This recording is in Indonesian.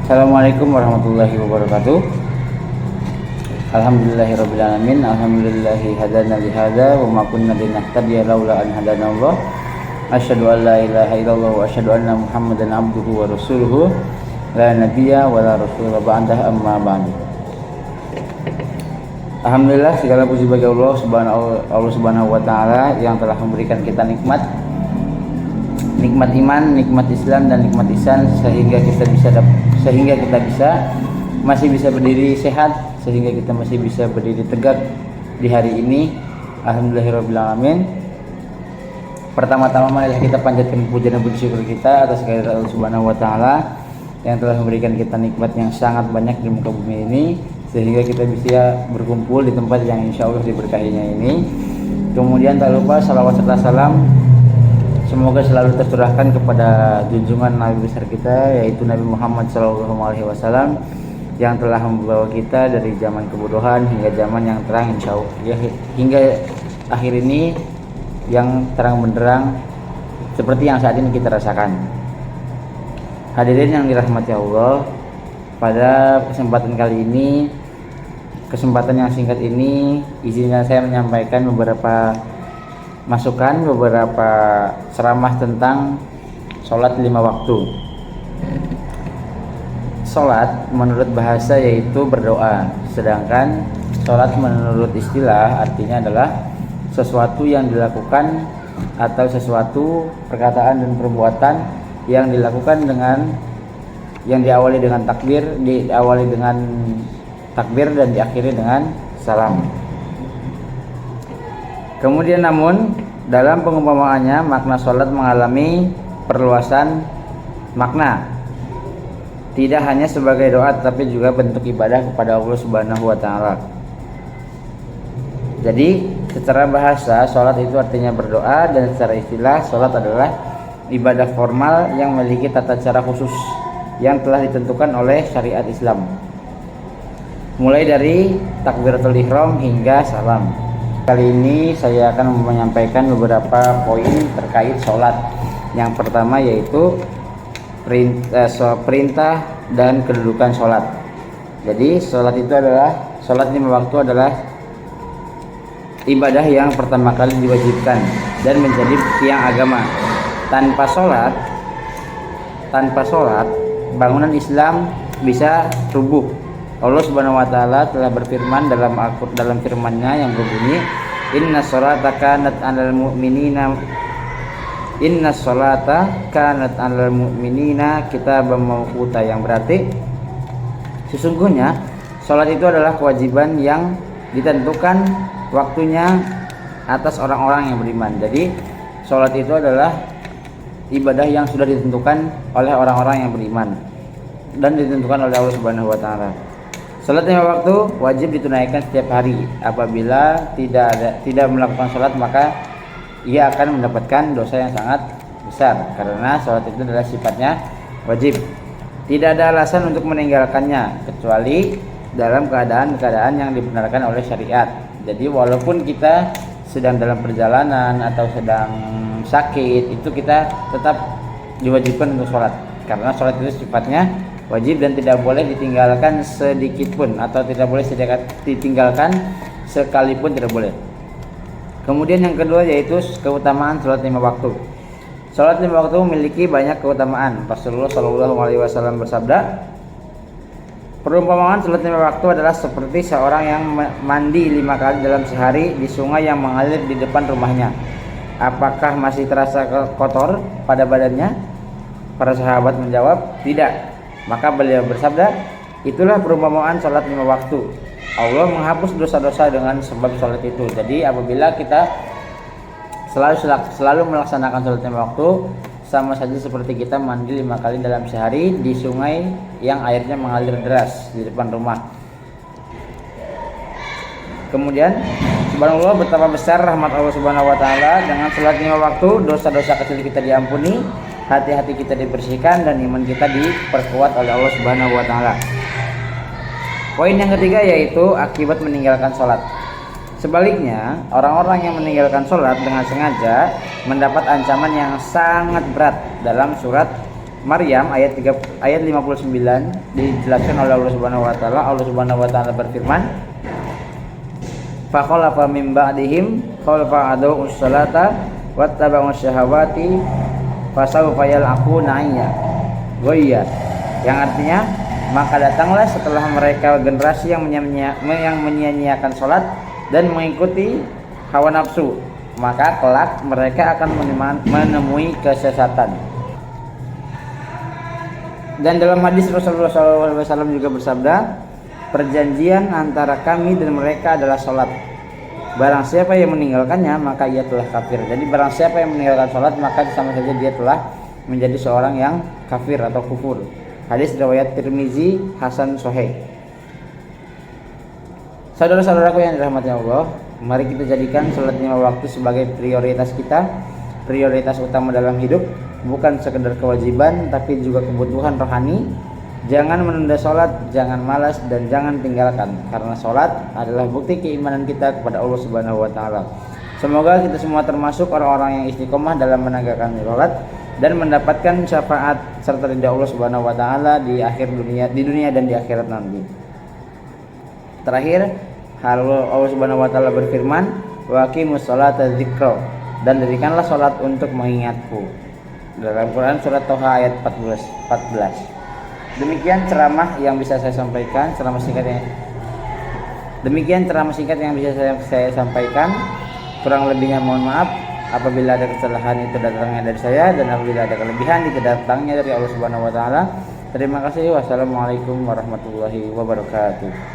Assalamualaikum warahmatullahi wabarakatuh. Alhamdulillahirrabbilalamin. Alhamdulillahi hadana lihada wa ma kunna linahtadiya laula an hadana Allah. Asyhadu an la ilaha illallah wa asyhadu anna Muhammadan abduhu wa rasuluhu. La nabiyya wa la rasula ba'dah, amma ba'du. Alhamdulillah, segala puji bagi Allah Subhanahu wa taala yang telah memberikan kita nikmat iman, nikmat Islam dan nikmat ihsan sehingga kita masih bisa berdiri sehat, sehingga kita masih bisa berdiri tegak di hari ini. Alhamdulillahirabbil. Pertama-tama marilah kita panjatkan puja dan puji syukur kita atas kehadirat Allah Subhanahu wa taala yang telah memberikan kita nikmat yang sangat banyak di muka bumi ini, sehingga kita bisa berkumpul di tempat yang insyaallah diberkahinya ini. Kemudian tak lupa salawat serta salam semoga selalu tercurahkan kepada junjungan Nabi besar kita, yaitu Nabi Muhammad SAW, yang telah membawa kita dari zaman kebodohan hingga zaman yang terang insyaallah, hingga akhir ini yang terang benderang seperti yang saat ini kita rasakan. Hadirin yang dirahmati Allah, pada kesempatan kali ini, kesempatan yang singkat ini, izinkan saya menyampaikan beberapa masukan, beberapa ceramah tentang sholat 5 waktu. Sholat menurut bahasa yaitu berdoa, sedangkan sholat menurut istilah artinya adalah sesuatu yang dilakukan atau sesuatu perkataan dan perbuatan yang dilakukan yang diawali dengan takbir dan diakhiri dengan salam. Kemudian namun dalam pengumpamaannya makna sholat mengalami perluasan makna, tidak hanya sebagai doa tetapi juga bentuk ibadah kepada Allah Subhanahu wa taala. Jadi secara bahasa sholat itu artinya berdoa, dan secara istilah sholat adalah ibadah formal yang memiliki tata cara khusus yang telah ditentukan oleh syariat Islam, mulai dari takbiratul ihram hingga salam. Kali ini saya akan menyampaikan beberapa poin terkait sholat. Yang pertama yaitu perintah dan kedudukan sholat. Jadi sholat 5 waktu adalah ibadah yang pertama kali diwajibkan dan menjadi tiang agama. Tanpa sholat bangunan Islam bisa rubuh. Allah Subhanahu wa taala telah berfirman dalam firman-Nya yang berbunyi, Inna sholata kanat 'alal mu'minina kitaban mawquta, yang berarti sesungguhnya sholat itu adalah kewajiban yang ditentukan waktunya atas orang-orang yang beriman. Jadi sholat itu adalah ibadah yang sudah ditentukan oleh orang-orang yang beriman dan ditentukan oleh Allah Subhanahu wa taala. Salat 5 waktu wajib ditunaikan setiap hari. Apabila tidak melakukan salat, maka ia akan mendapatkan dosa yang sangat besar, karena salat itu adalah sifatnya wajib. Tidak ada alasan untuk meninggalkannya kecuali dalam keadaan yang dibenarkan oleh syariat. Jadi walaupun kita sedang dalam perjalanan atau sedang sakit, itu kita tetap diwajibkan untuk sholat, karena sholat itu sifatnya wajib dan tidak boleh ditinggalkan sedikit pun, atau tidak boleh ditinggalkan sekalipun, tidak boleh. Kemudian yang kedua yaitu keutamaan sholat 5 waktu. Sholat 5 waktu memiliki banyak keutamaan. Rasulullah SAW bersabda, perumpamaan sholat 5 waktu adalah seperti seorang yang mandi 5 kali dalam sehari di sungai yang mengalir di depan rumahnya. Apakah masih terasa kotor pada badannya? Para sahabat menjawab, tidak. Maka beliau bersabda, itulah perumpamaan sholat 5 waktu. Allah menghapus dosa-dosa dengan sebab sholat itu. Jadi apabila kita selalu melaksanakan sholat 5 waktu, sama saja seperti kita mandi 5 kali dalam sehari di sungai yang airnya mengalir deras di depan rumah. Kemudian subhanallah, betapa besar rahmat Allah Subhanahu wa taala. Dengan sholat 5 waktu, dosa-dosa kecil kita diampuni, hati-hati kita dibersihkan, dan iman kita diperkuat oleh Allah Subhanahu wa taala. Poin yang ketiga yaitu akibat meninggalkan sholat. Sebaliknya, orang-orang yang meninggalkan sholat dengan sengaja mendapat ancaman yang sangat berat. Dalam surat Maryam ayat 59 dijelaskan oleh Allah Subhanahu wa taala. Allah Subhanahu wa taala berfirman, fa khalafa min ba'dihim khalfa adu ussalata wattaba'u syahawati fasawfa yal'aquna ghayya, yang artinya maka datanglah setelah mereka generasi yang menyia-nyiakan salat dan mengikuti hawa nafsu, maka kelak mereka akan menemui kesesatan. Dan dalam hadis Rasulullah SAW juga bersabda, perjanjian antara kami dan mereka adalah salat. Barang siapa yang meninggalkannya maka ia telah kafir. Jadi barang siapa yang meninggalkan salat maka sama saja dia telah menjadi seorang yang kafir atau kufur. Hadis riwayat Tirmizi hasan sahih. Saudara-saudaraku yang dirahmati Allah, mari kita jadikan salat 5 waktu sebagai prioritas kita, prioritas utama dalam hidup, bukan sekedar kewajiban tapi juga kebutuhan rohani. Jangan menunda salat, jangan malas dan jangan tinggalkan, karena salat adalah bukti keimanan kita kepada Allah Subhanahu wa taala. Semoga kita semua termasuk orang-orang yang istiqomah dalam menegakkan salat dan mendapatkan syafaat serta ridha Allah Subhanahu wa taala di dunia dan di akhirat nanti. Terakhir, Allah Subhanahu wa taala berfirman, wa aqimus sholata dzikra, dan dirikanlah salat untuk mengingatku. Dalam Quran surat Toha ayat 14. Demikian ceramah yang bisa saya sampaikan, ceramah singkat yang bisa saya sampaikan. Kurang lebihnya mohon maaf. Apabila ada kesalahan itu datangnya dari saya, dan apabila ada kelebihan itu datangnya dari Allah Subhanahu wa taala. Terima kasih. Wassalamualaikum warahmatullahi wabarakatuh.